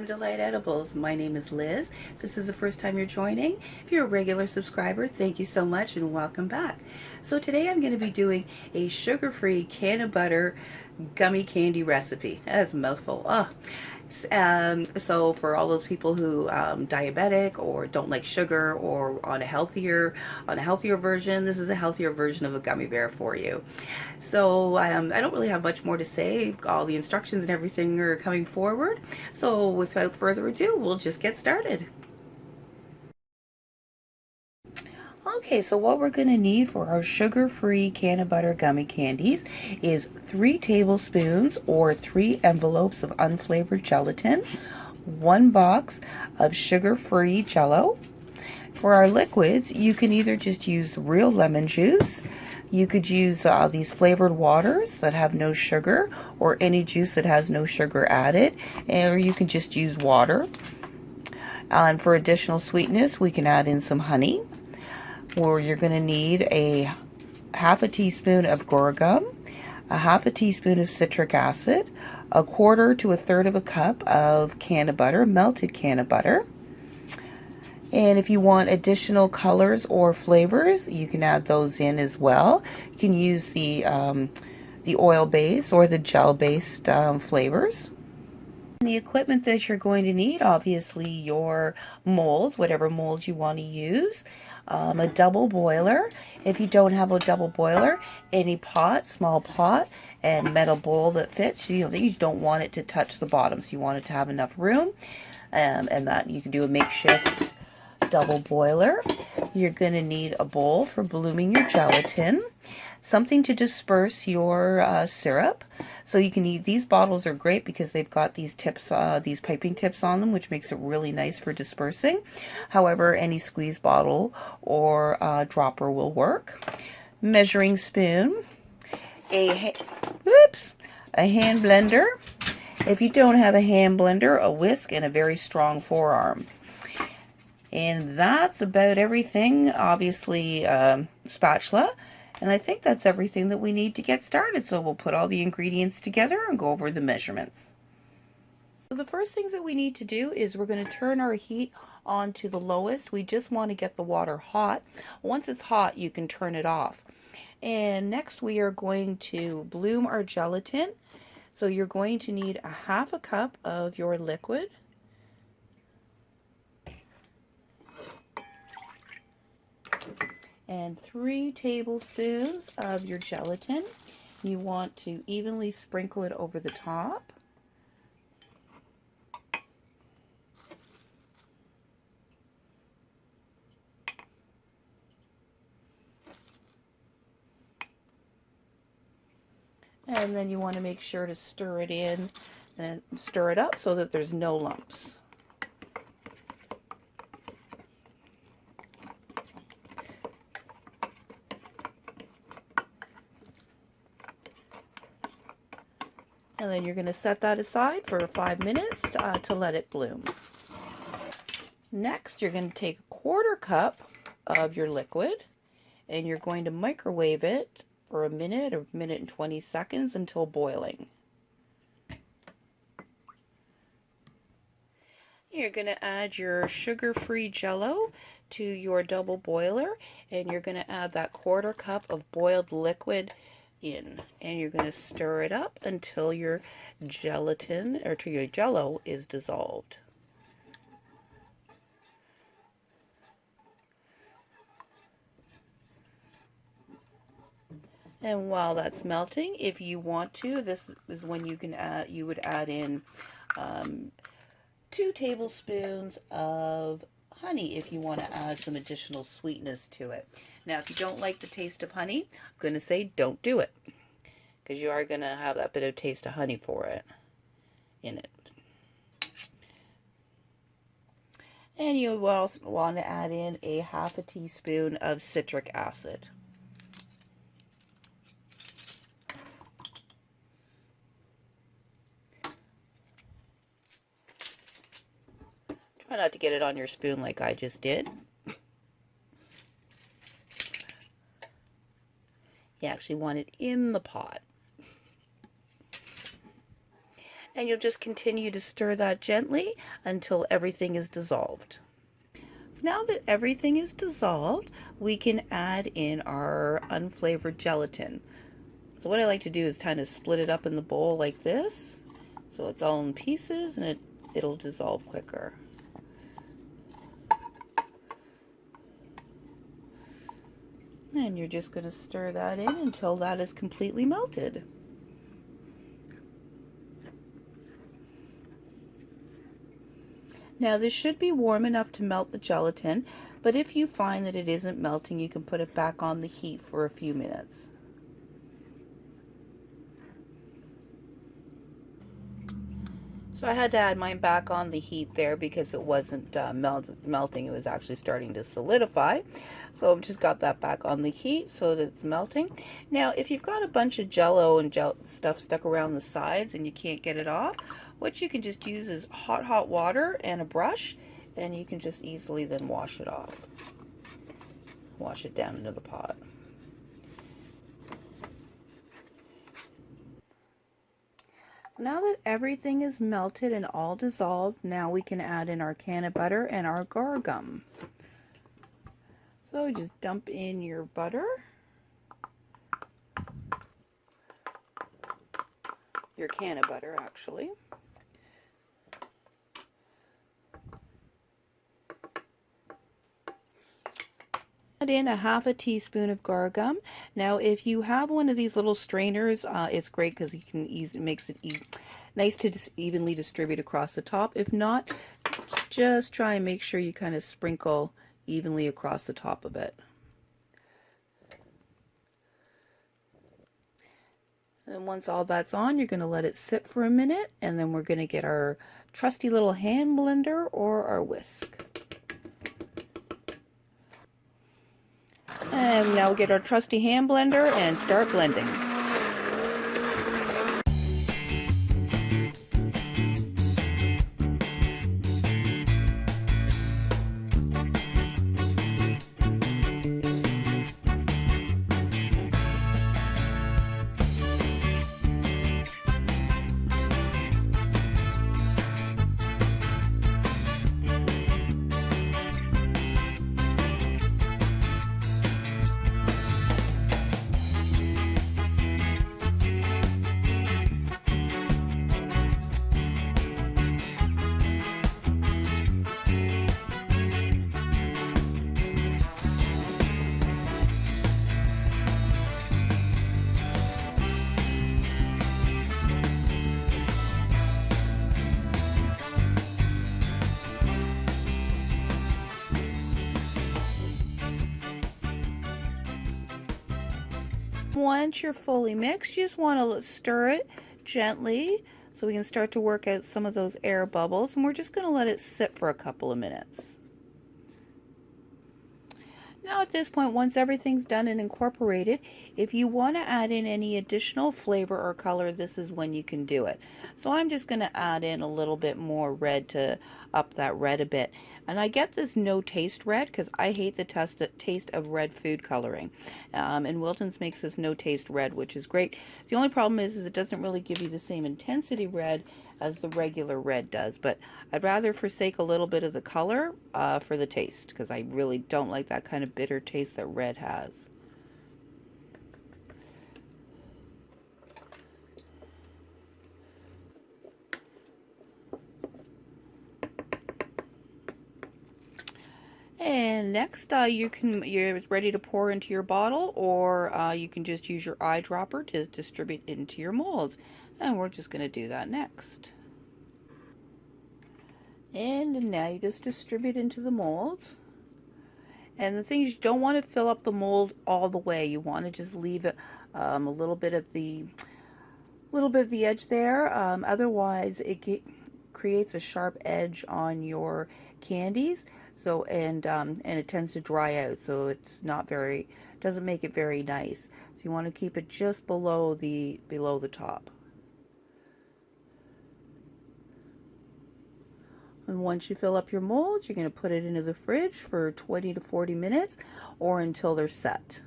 Time Delight Edibles. My name is Liz. If this is the first time you're joining, if you're a regular subscriber, thank you so much and welcome back. So today I'm going to be doing a sugar-free Cannabutter Gummy candy recipe. That's a mouthful. So for all those people who diabetic or don't like sugar or on a healthier version, this is a healthier version of a gummy bear for you. So I don't really have much more to say. All the instructions and everything are coming forward. So without further ado, we'll just get started. Okay, so what we're going to need for our sugar-free Cannabutter gummy candies is 3 tablespoons or 3 envelopes of unflavored gelatin, 1 box of sugar-free Jello. For our liquids, you can either just use real lemon juice, you could use these flavored waters that have no sugar, or any juice that has no sugar added, or you can just use water. And for additional sweetness, we can add in some honey. Or you're going to need a half a teaspoon of guar gum, a half a teaspoon of citric acid, a quarter to a third of a cup of canna butter, melted canna butter. And if you want additional colors or flavors, you can add those in as well. You can use the oil-based or the gel-based flavors. The equipment that you're going to need, obviously your molds, whatever molds you want to use, a double boiler. If you don't have a double boiler, any pot, small pot, and metal bowl that fits. You don't want it to touch the bottom, so you want it to have enough room, and that you can do a makeshift double boiler. You're going to need a bowl for blooming your gelatin, something to disperse your syrup. So you can use, these bottles are great because they've got these tips, these piping tips on them, which makes it really nice for dispersing. However, any squeeze bottle or dropper will work. Measuring spoon, a hand blender. If you don't have a hand blender, a whisk, and a very strong forearm. And that's about everything. Obviously, spatula. And I think that's everything that we need to get started. So we'll put all the ingredients together and go over the measurements. So the first things that we need to do is we're going to turn our heat on to the lowest. We just want to get the water hot. Once it's hot, you can turn it off. And next we are going to bloom our gelatin. So you're going to need a half a cup of your liquid. And 3 tablespoons of your gelatin. You want to evenly sprinkle it over the top. And then you want to make sure to stir it in and stir it up so that there's no lumps. And then you're going to set that aside for 5 minutes to let it bloom. Next, you're going to take a quarter cup of your liquid and you're going to microwave it for a minute or minute and 20 seconds until boiling. You're going to add your sugar-free Jello to your double boiler, and you're going to add that quarter cup of boiled liquid in, and you're going to stir it up until your gelatin or till your Jello is dissolved. And while that's melting, if you want to, this is when you can add, you would add in 2 tablespoons of honey if you want to add some additional sweetness to it. Now, if you don't like the taste of honey, I'm going to say don't do it, because you are going to have that bit of taste of honey for it in it. And you will also want to add in a half a teaspoon of citric acid. Try not to get it on your spoon like I just did. You actually want it in the pot. And you'll just continue to stir that gently until everything is dissolved. Now that everything is dissolved, we can add in our unflavored gelatin. So what I like to do is kind of split it up in the bowl like this, so it's all in pieces and it'll dissolve quicker. And you're just going to stir that in until that is completely melted. Now this should be warm enough to melt the gelatin, but if you find that it isn't melting, you can put it back on the heat for a few minutes. So I had to add mine back on the heat there because it wasn't melting, it was actually starting to solidify. So I've just got that back on the heat so that it's melting. Now if you've got a bunch of jello and stuff stuck around the sides and you can't get it off, what you can just use is hot water and a brush, and you can just easily then wash it off. Wash it down into the pot. Now that everything is melted and all dissolved, now we can add in our cannabutter and our gar gum. So just dump in your butter, your cannabutter actually. Add in a half a teaspoon of gar gum. Now if you have one of these little strainers, it's great because you can it makes it nice to evenly distribute across the top. If not, just try and make sure you kind of sprinkle evenly across the top of it. And once all that's on, you're going to let it sit for a minute, and then we're going to get our trusty little hand blender or our whisk. And now we'll get our trusty hand blender and start blending. Once you're fully mixed, you just want to stir it gently so we can start to work out some of those air bubbles, and we're just going to let it sit for a couple of minutes. Now at this point, once everything's done and incorporated, if you want to add in any additional flavor or color, this is when you can do it. So I'm just going to add in a little bit more red to up that red a bit. And I get this no taste red because I hate the taste of red food coloring. And Wilton's makes this no taste red, which is great. The only problem is it doesn't really give you the same intensity red as the regular red does, but I'd rather forsake a little bit of the color for the taste, because I really don't like that kind of bitter taste that red has. And next, you're ready to pour into your bottle, or you can just use your eyedropper to distribute into your molds. And we're just going to do that next. And now you just distribute into the molds. And the thing is, you don't want to fill up the mold all the way. You want to just leave it a little bit of the edge there. Otherwise, it creates a sharp edge on your candies. So and it tends to dry out. So it's not doesn't make it very nice. So you want to keep it just below the top. And once you fill up your molds, you're going to put it into the fridge for 20 to 40 minutes or until they're set.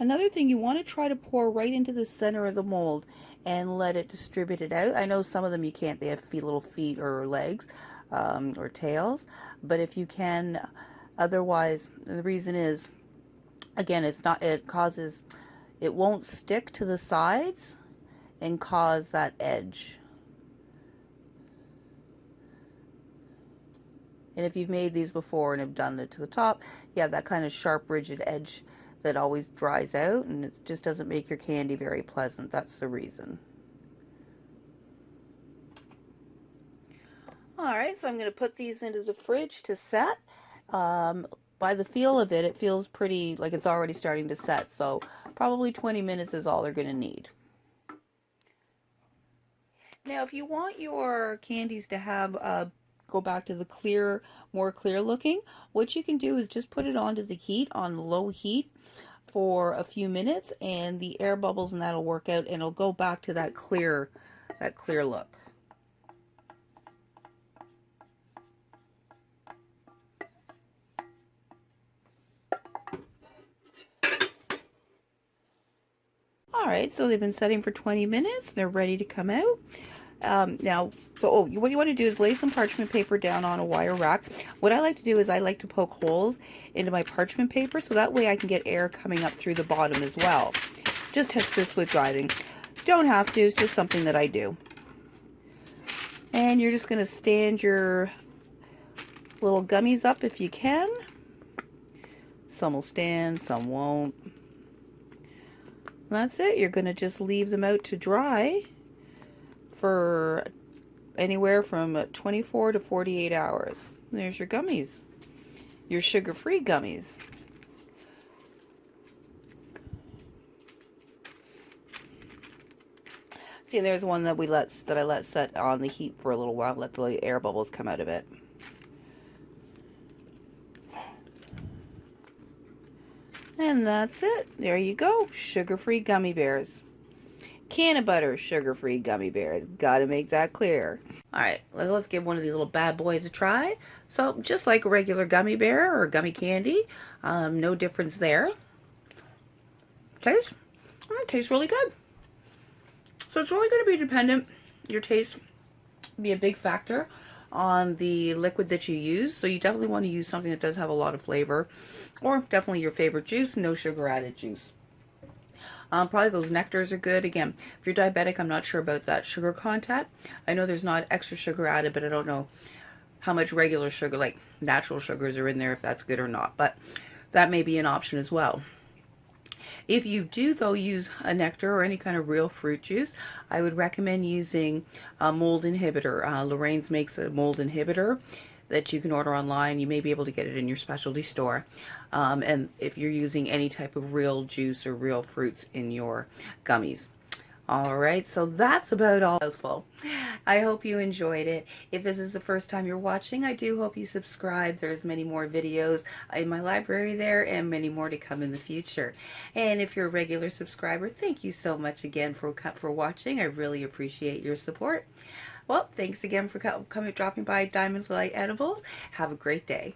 Another thing, you want to try to pour right into the center of the mold and let it distribute it out. I know some of them you can't, they have little feet or legs or tails, but if you can, otherwise, the reason is, again, it won't stick to the sides and cause that edge. And if you've made these before and have done it to the top, you have that kind of sharp, rigid edge that always dries out, and it just doesn't make your candy very pleasant. That's the reason. Alright, so I'm going to put these into the fridge to set. By the feel of it, it feels pretty like it's already starting to set, so probably 20 minutes is all they're going to need. Now, if you want your candies to have go back to the clear, more clear looking, what you can do is just put it onto the heat, on low heat, for a few minutes, and the air bubbles and that'll work out, and it'll go back to that clear look. Alright, so they've been setting for 20 minutes. They're ready to come out. What you want to do is lay some parchment paper down on a wire rack. What I like to do is I like to poke holes into my parchment paper so that way I can get air coming up through the bottom as well. Just to assist with driving. Don't have to, it's just something that I do. And you're just going to stand your little gummies up if you can. Some will stand, some won't. That's it. You're going to just leave them out to dry for anywhere from 24 to 48 hours. There's your gummies. Your sugar-free gummies. See, there's one that I let set on the heat for a little while, let the air bubbles come out of it. And that's it. There you go. Sugar-free gummy bears. Cannabutter sugar-free gummy bears. Gotta make that clear. Alright, let's give one of these little bad boys a try. So, just like a regular gummy bear or gummy candy, no difference there. It tastes really good. So it's really going to be dependent. Your taste will be a big factor on the liquid that you use, so you definitely want to use something that does have a lot of flavor, or definitely your favorite juice, no sugar added juice. Probably those nectars are good. Again, if you're diabetic, I'm not sure about that sugar content. I know there's not extra sugar added, but I don't know how much regular sugar, like natural sugars, are in there, if that's good or not, but that may be an option as well. If you do, though, use a nectar or any kind of real fruit juice, I would recommend using a mold inhibitor. Lorraine's makes a mold inhibitor that you can order online. You may be able to get it in your specialty store. And if you're using any type of real juice or real fruits in your gummies. Alright, so that's about all. Full. I hope you enjoyed it. If this is the first time you're watching, I do hope you subscribe. There's many more videos in my library there and many more to come in the future. And if you're a regular subscriber, thank you so much again for watching. I really appreciate your support. Well, thanks again for dropping by Diamond Light Edibles. Have a great day.